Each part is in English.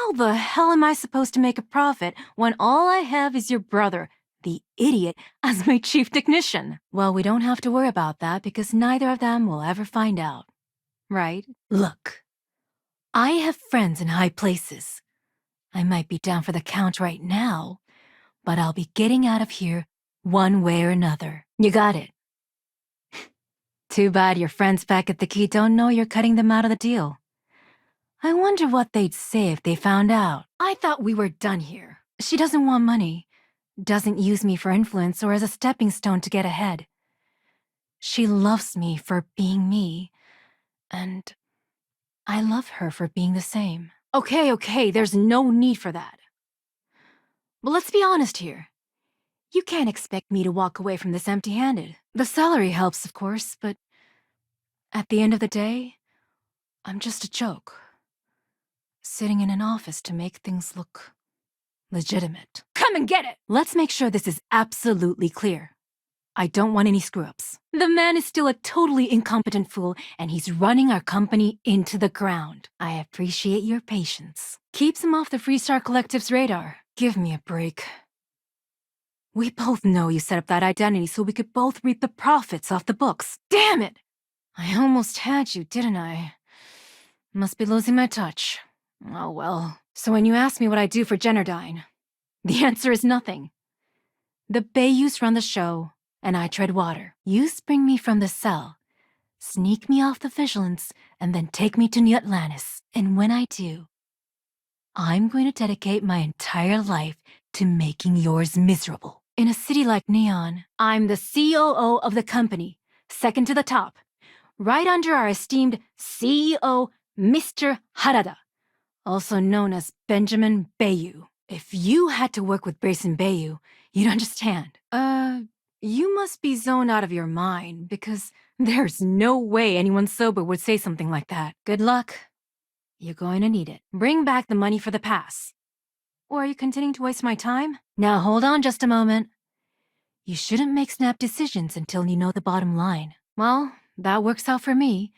How the hell am I supposed to make a profit when all I have is your brother, the idiot, as my chief technician? Well, we don't have to worry about that because neither of them will ever find out. Right? Look, I have friends in high places. I might be down for the count right now, but I'll be getting out of here one way or another. You got it. Too bad your friends back at the key don't know you're cutting them out of the deal. I wonder what they'd say if they found out. I thought we were done here. She doesn't want money, doesn't use me for influence or as a stepping stone to get ahead. She loves me for being me, and I love her for being the same. Okay, there's no need for that. But let's be honest here. You can't expect me to walk away from this empty-handed. The salary helps, of course, but at the end of the day, I'm just a joke. Sitting in an office to make things look legitimate. Come and get it! Let's make sure this is absolutely clear. I don't want any screw-ups. The man is still a totally incompetent fool, and he's running our company into the ground. I appreciate your patience. Keeps him off the Freestar Collective's radar. Give me a break. We both know you set up that identity so we could both reap the profits off the books. Damn it! I almost had you, didn't I? Must be losing my touch. Oh well. So when you ask me what I do for Generdyne, the answer is nothing. The Bayous run the show, and I tread water. You spring me from the cell, sneak me off the vigilance, and then take me to New Atlantis. And when I do, I'm going to dedicate my entire life to making yours miserable. In a city like Neon, I'm the COO of the company, second to the top, right under our esteemed CEO, Mr. Harada, also known as Benjamin Bayou. If you had to work with Grayson Bayou, you'd understand. You must be zoned out of your mind, because there's no way anyone sober would say something like that. Good luck. You're going to need it. Bring back the money for the pass. Or are you continuing to waste my time? Now hold on just a moment. You shouldn't make snap decisions until you know the bottom line. Well, that works out for me,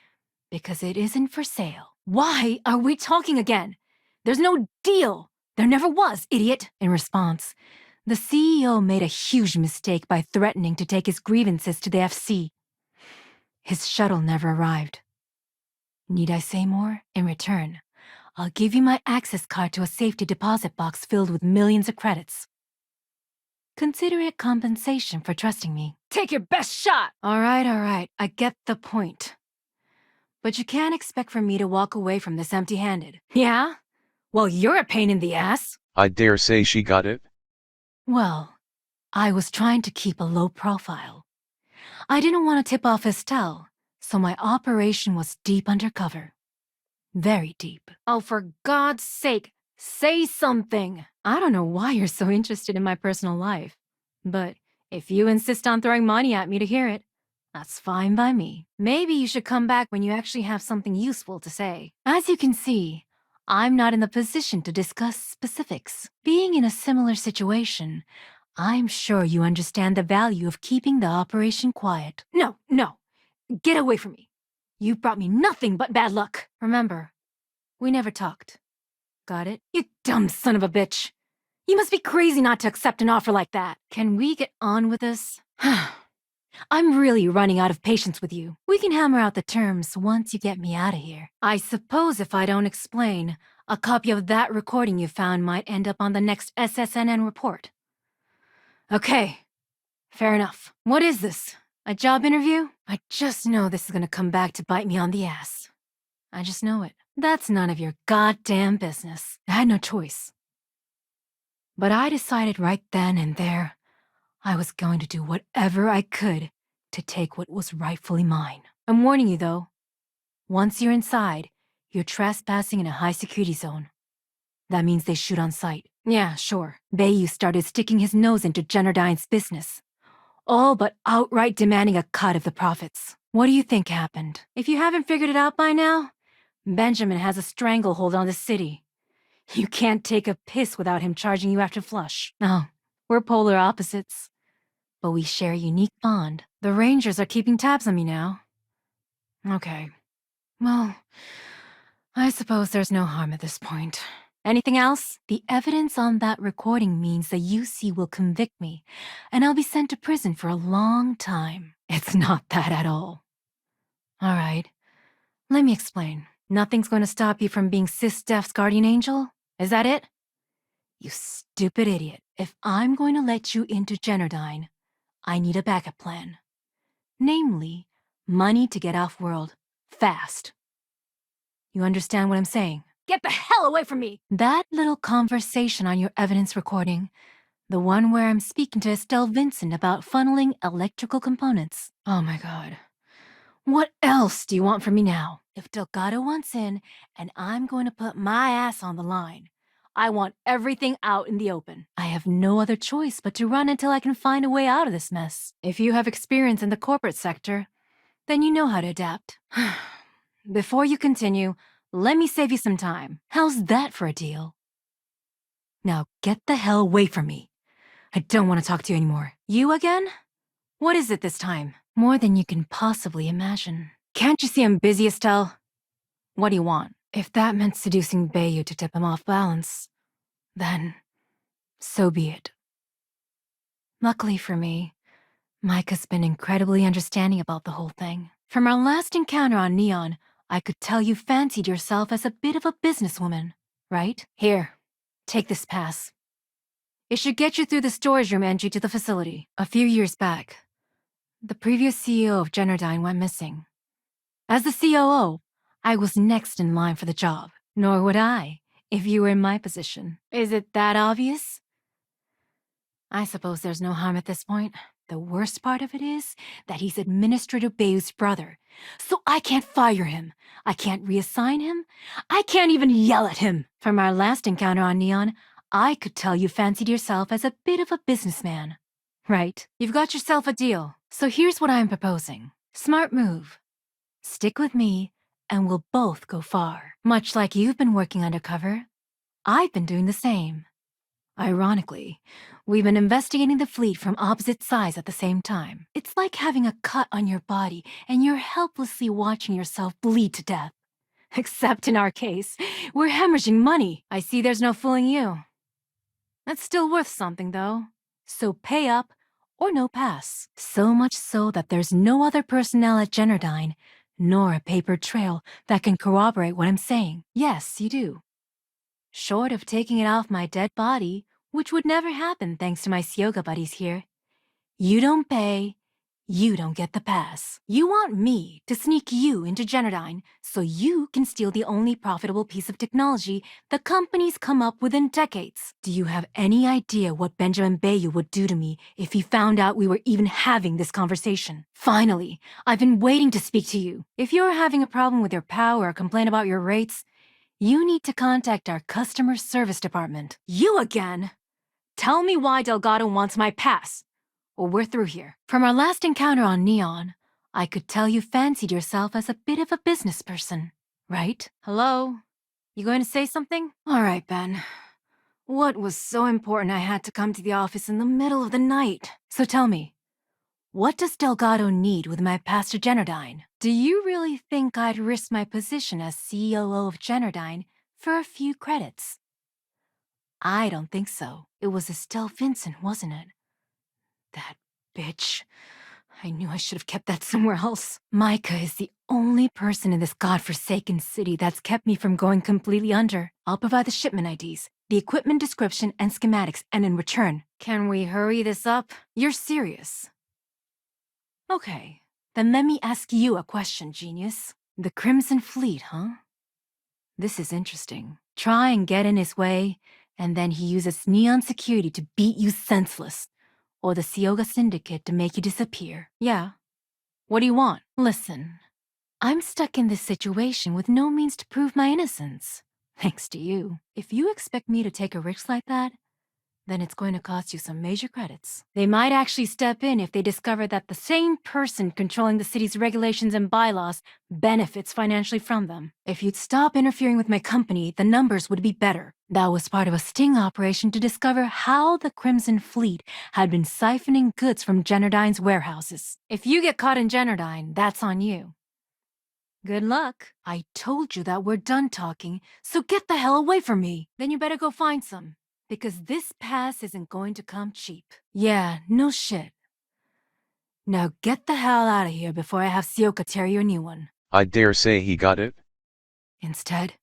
because it isn't for sale. Why are we talking again? There's no deal. There never was, idiot. In response, the CEO made a huge mistake by threatening to take his grievances to the FC. His shuttle never arrived. Need I say more? In return, I'll give you my access card to a safety deposit box filled with millions of credits. Consider it compensation for trusting me. Take your best shot! All right, I get the point. But you can't expect for me to walk away from this empty-handed. Yeah? Well, you're a pain in the ass. I dare say she got it. Well, I was trying to keep a low profile. I didn't want to tip off Estelle, so my operation was deep undercover. Very deep. Oh, for God's sake, say something! I don't know why you're so interested in my personal life, but if you insist on throwing money at me to hear it, that's fine by me. Maybe you should come back when you actually have something useful to say. As you can see, I'm not in the position to discuss specifics. Being in a similar situation, I'm sure you understand the value of keeping the operation quiet. No, get away from me. You brought me nothing but bad luck. Remember, we never talked. Got it? You dumb son of a bitch. You must be crazy not to accept an offer like that. Can we get on with this? I'm really running out of patience with you. We can hammer out the terms once you get me out of here. I suppose if I don't explain, a copy of that recording you found might end up on the next SSNN report. Okay, fair enough. What is this? A job interview? I just know this is gonna come back to bite me on the ass. I just know it. That's none of your goddamn business. I had no choice. But I decided right then and there, I was going to do whatever I could to take what was rightfully mine. I'm warning you, though. Once you're inside, you're trespassing in a high-security zone. That means they shoot on sight. Yeah, sure. Bayou started sticking his nose into Generdyne's business, all but outright demanding a cut of the profits. What do you think happened? If you haven't figured it out by now, Benjamin has a stranglehold on the city. You can't take a piss without him charging you after flush. Oh, we're polar opposites. But we share a unique bond. The Rangers are keeping tabs on me now. Okay. Well, I suppose there's no harm at this point. Anything else? The evidence on that recording means the UC will convict me, and I'll be sent to prison for a long time. It's not that at all. All right, let me explain. Nothing's going to stop you from being Sis Def's guardian angel? Is that it? You stupid idiot. If I'm going to let you into Generdyne, I need a backup plan. Namely, money to get off-world. Fast. You understand what I'm saying? Get the hell away from me! That little conversation on your evidence recording, the one where I'm speaking to Estelle Vincent about funneling electrical components. Oh my god. What else do you want from me now? If Delgado wants in, and I'm going to put my ass on the line, I want everything out in the open. I have no other choice but to run until I can find a way out of this mess. If you have experience in the corporate sector, then you know how to adapt. Before you continue, let me save you some time. How's that for a deal? Now get the hell away from me. I don't want to talk to you anymore. You again? What is it this time? More than you can possibly imagine. Can't you see I'm busy, Estelle? What do you want? If that meant seducing Bayou to tip him off balance, then so be it. Luckily for me, Mike has been incredibly understanding about the whole thing. From our last encounter on Neon, I could tell you fancied yourself as a bit of a businesswoman, right? Here, take this pass. It should get you through the storage room entry to the facility. A few years back, the previous CEO of Generdyne went missing. As the COO, I was next in line for the job. Nor would I, if you were in my position. Is it that obvious? I suppose there's no harm at this point. The worst part of it is that he's Administrator Bayou's brother. So I can't fire him. I can't reassign him. I can't even yell at him. From our last encounter on Neon, I could tell you fancied yourself as a bit of a businessman. Right? You've got yourself a deal. So here's what I'm proposing. Smart move. Stick with me, and we'll both go far. Much like you've been working undercover, I've been doing the same. Ironically, we've been investigating the fleet from opposite sides at the same time. It's like having a cut on your body and you're helplessly watching yourself bleed to death. Except in our case, we're hemorrhaging money. I see there's no fooling you. That's still worth something, though. So pay up or no pass. So much so that there's no other personnel at Generdyne, nor a paper trail that can corroborate what I'm saying. Yes, you do. Short of taking it off my dead body, which would never happen thanks to my Syoga buddies here. You don't pay, you don't get the pass. You want me to sneak you into Generdyne so you can steal the only profitable piece of technology the company's come up with in decades. Do you have any idea what Benjamin Bayou would do to me if he found out we were even having this conversation? Finally, I've been waiting to speak to you. If you're having a problem with your POW or complain about your rates, you need to contact our customer service department. You again? Tell me why Delgado wants my pass, or we're through here. From our last encounter on Neon, I could tell you fancied yourself as a bit of a business person, right? Hello? You going to say something? All right, Ben. What was so important I had to come to the office in the middle of the night? So tell me, what does Delgado need with my pass to Generdyne? Do you really think I'd risk my position as COO of Generdyne for a few credits? I don't think so. It was Estelle Vincent, wasn't it? That bitch. I knew I should have kept that somewhere else. Micah is the only person in this godforsaken city that's kept me from going completely under. I'll provide the shipment IDs, the equipment description, and schematics, and in return, can we hurry this up? You're serious. Okay, then let me ask you a question, genius. The Crimson Fleet, huh? This is interesting. Try and get in his way, and then he uses Neon security to beat you senseless. Or the Syoga Syndicate to make you disappear. Yeah. What do you want? Listen, I'm stuck in this situation with no means to prove my innocence. Thanks to you. If you expect me to take a risk like that, then it's going to cost you some major credits. They might actually step in if they discover that the same person controlling the city's regulations and bylaws benefits financially from them. If you'd stop interfering with my company, the numbers would be better. That was part of a sting operation to discover how the Crimson Fleet had been siphoning goods from Generdyne's warehouses. If you get caught in Generdyne, that's on you. Good luck. I told you that we're done talking, so get the hell away from me. Then you better go find some, because this pass isn't going to come cheap. Yeah, no shit. Now get the hell out of here before I have Sioka tear you a new one. I dare say he got it? Instead,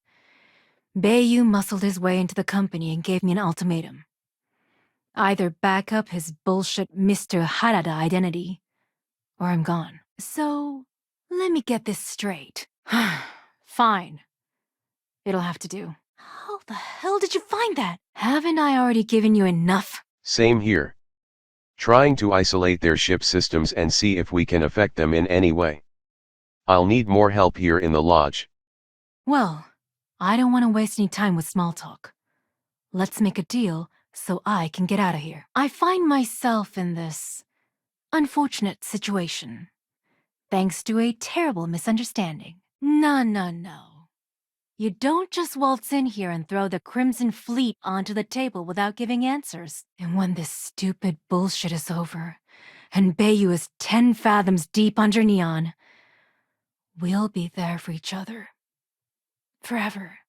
Beiyu muscled his way into the company and gave me an ultimatum. Either back up his bullshit Mr. Harada identity, or I'm gone. So, let me get this straight. Fine. It'll have to do. How the hell did you find that? Haven't I already given you enough? Same here. Trying to isolate their ship systems and see if we can affect them in any way. I'll need more help here in the lodge. Well, I don't want to waste any time with small talk. Let's make a deal so I can get out of here. I find myself in this unfortunate situation, thanks to a terrible misunderstanding. No. You don't just waltz in here and throw the Crimson Fleet onto the table without giving answers. And when this stupid bullshit is over, and Beiyu is 10 fathoms deep under Neon, we'll be there for each other. Forever.